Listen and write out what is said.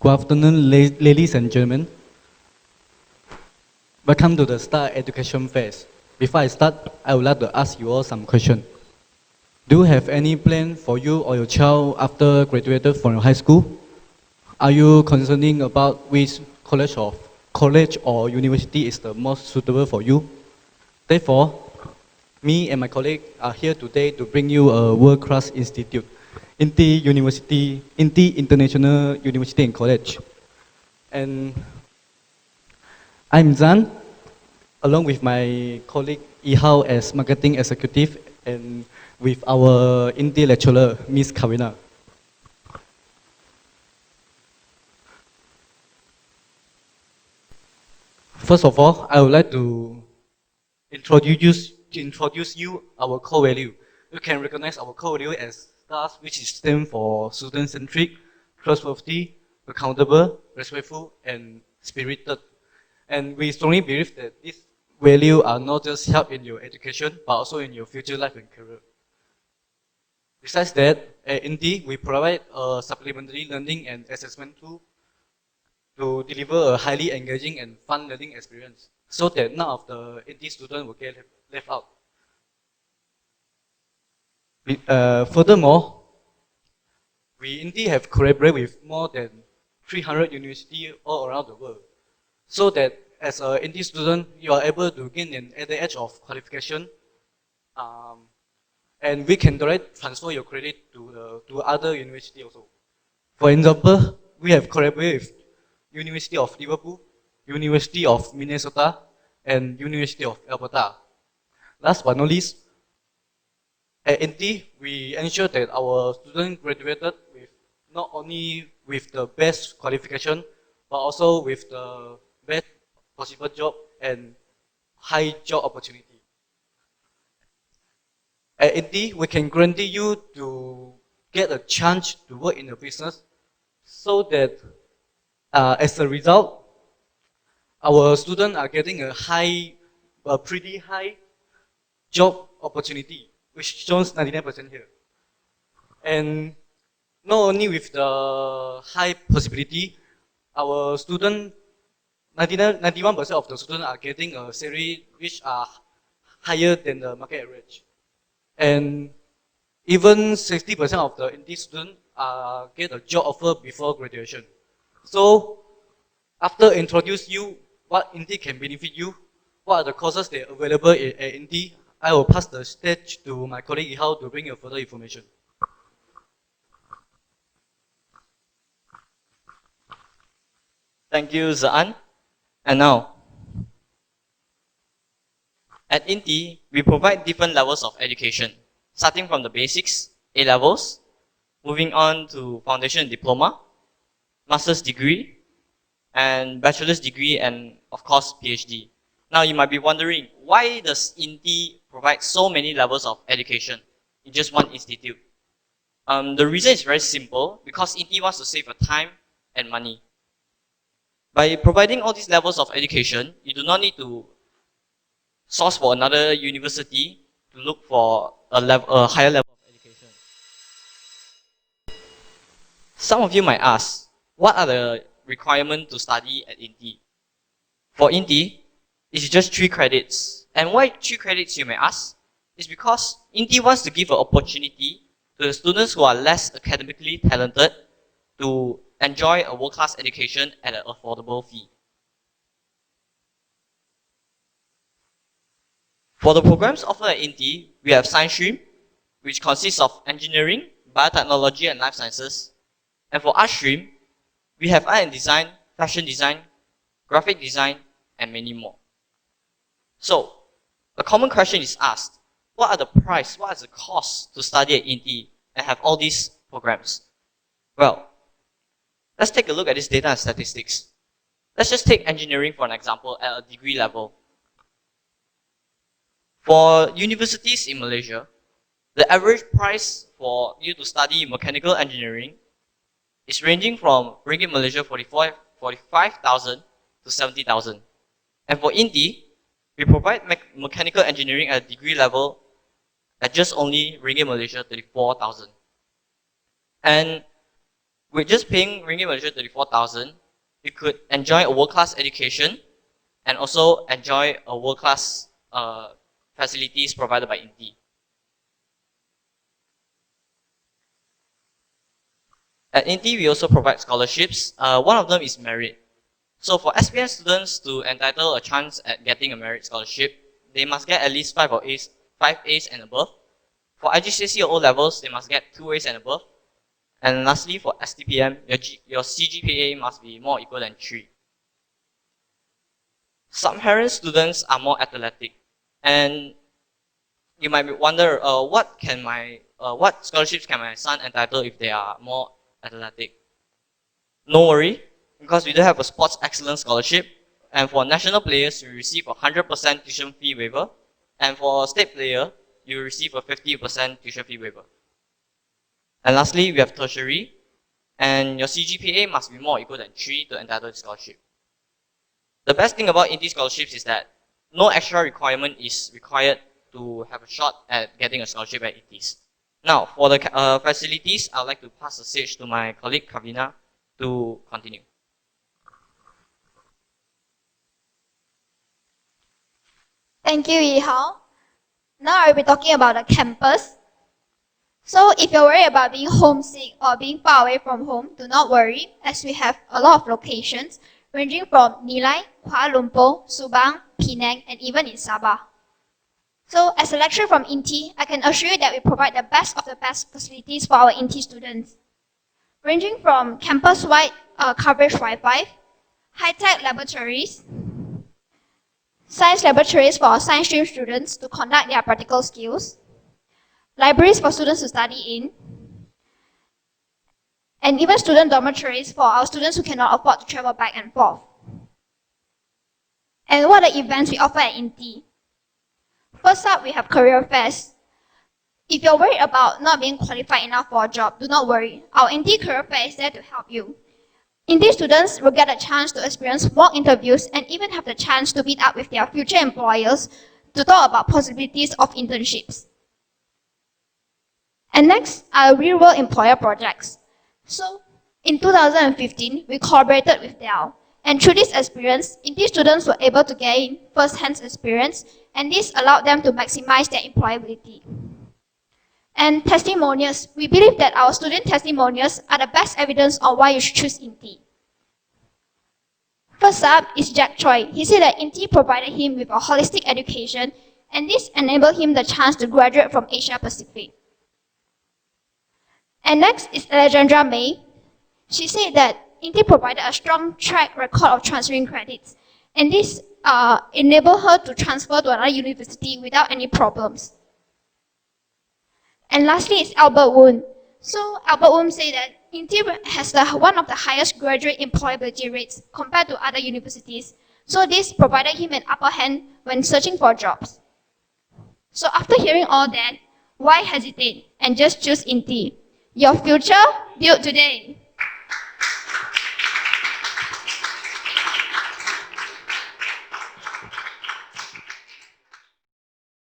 Good afternoon, ladies and gentlemen. Welcome to the Star Education Phase. Before I start, I would like to ask you all some questions. Do you have any plan for you or your child after graduated from your high school? Are you concerning about which college or university is the most suitable for you? Therefore, me and my colleague are here today to bring you a world-class institute, INTI International University and College. And I'm Zan, along with my colleague Yee Hau as marketing executive and with our INTI lecturer, Miss Kaveena. First of all, I would like to introduce you our core value. You can recognize our core value as STARS, which is stand for student-centric, trustworthy, accountable, respectful, and spirited. And we strongly believe that these values are not just help in your education, but also in your future life and career. Besides that, at INTI, we provide a supplementary learning and assessment tool to deliver a highly engaging and fun learning experience so that none of the INTI students will get left out. Furthermore, we INTI have collaborated with more than 300 universities all around the world so that as an INTI student, you are able to gain an added edge of qualification and we can directly transfer your credit to other universities also. For example, we have collaborated with University of Liverpool, University of Minnesota, and University of Alberta. Last but not least, at INTI, we ensure that our students graduated with not only with the best qualification, but also with the best possible job and high job opportunity. At INTI, we can guarantee you to get a chance to work in the business so that as a result, our students are getting a pretty high job opportunity, which shows 99% here. And not only with the high possibility, our student, 91% of the students are getting a salary which are higher than the market average. And even 60% of the INTI students get a job offer before graduation. So, after introduce you what INTI can benefit you, what are the courses that are available at INTI, I will pass the stage to my colleague Yee Hau to bring you further information. Thank you, Zaan. And now, at INTI, we provide different levels of education, starting from the basics, A levels, moving on to foundation diploma, master's degree, and bachelor's degree, and of course, PhD. Now, you might be wondering, why does INTI provide so many levels of education in just one institute? The reason is very simple, because INTI wants to save your time and money. By providing all these levels of education, you do not need to source for another university to look for a higher level of education. Some of you might ask, what are the requirements to study at INTI? For INTI, it's just 3 credits. And why 3 credits, you may ask? It's because INTI wants to give an opportunity to the students who are less academically talented to enjoy a world-class education at an affordable fee. For the programs offered at INTI, we have Science Stream, which consists of engineering, biotechnology, and life sciences. And for Art Stream, we have art and design, fashion design, graphic design, and many more. So, a common question is asked, what are the price, what is the cost to study at INTI and have all these programs? Well, let's take a look at this data and statistics. Let's just take engineering for an example at a degree level. For universities in Malaysia, the average price for you to study mechanical engineering is ranging from Ringgit Malaysia 45,000 to 70,000. And for INTI, we provide mechanical engineering at a degree level at just only Ringgit Malaysia 34,000. And With just paying ringgit Malaysia 34,000, you could enjoy a world-class education and also enjoy a world-class facilities provided by INTI. At INTI, we also provide scholarships. One of them is merit. So for SPM students to entitle a chance at getting a merit scholarship, they must get at least 5 A's and above. For IGCSE or O levels, they must get 2 A's and above. And lastly, for STPM, your CGPA must be more equal than 3. Sub-Saharan students are more athletic, and you might wonder, what scholarships can my son entitle if they are more athletic? No worry, because we do have a sports excellence scholarship, and for national players, you receive a 100% tuition fee waiver, and for a state player, you receive a 50% tuition fee waiver. And lastly, we have tertiary, and your CGPA must be more equal than 3 to entitle the scholarship. The best thing about INTI scholarships is that no extra requirement is required to have a shot at getting a scholarship at INTIs. Now, for the facilities, I would like to pass the stage to my colleague Kaveena to continue. Thank you, Yee Hao. Now I'll be talking about the campus. So if you're worried about being homesick or being far away from home, do not worry, as we have a lot of locations ranging from Nilai, Kuala Lumpur, Subang, Penang, and even in Sabah. So as a lecturer from INTI, I can assure you that we provide the best of the best facilities for our INTI students, ranging from campus-wide coverage Wi-Fi, high-tech laboratories, science laboratories for our science stream students to conduct their practical skills, libraries for students to study in, and even student dormitories for our students who cannot afford to travel back and forth. And what are the events we offer at INTI? First up, we have career fairs. If you're worried about not being qualified enough for a job, do not worry. Our INTI career fair is there to help you. INTI students will get a chance to experience mock interviews and even have the chance to meet up with their future employers to talk about possibilities of internships. And next are real-world employer projects. So, in 2015, we collaborated with Dell. And through this experience, INTI students were able to gain first-hand experience, and this allowed them to maximize their employability. And testimonials. We believe that our student testimonials are the best evidence on why you should choose INTI. First up is Jack Choi. He said that INTI provided him with a holistic education, and this enabled him the chance to graduate from Asia Pacific. And next is Alexandra May. She said that INTI provided a strong track record of transferring credits, and this enabled her to transfer to another university without any problems. And lastly is Albert Woon. So Albert Woon said that INTI has one of the highest graduate employability rates compared to other universities. So this provided him an upper hand when searching for jobs. So after hearing all that, why hesitate and just choose INTI? Your future built today.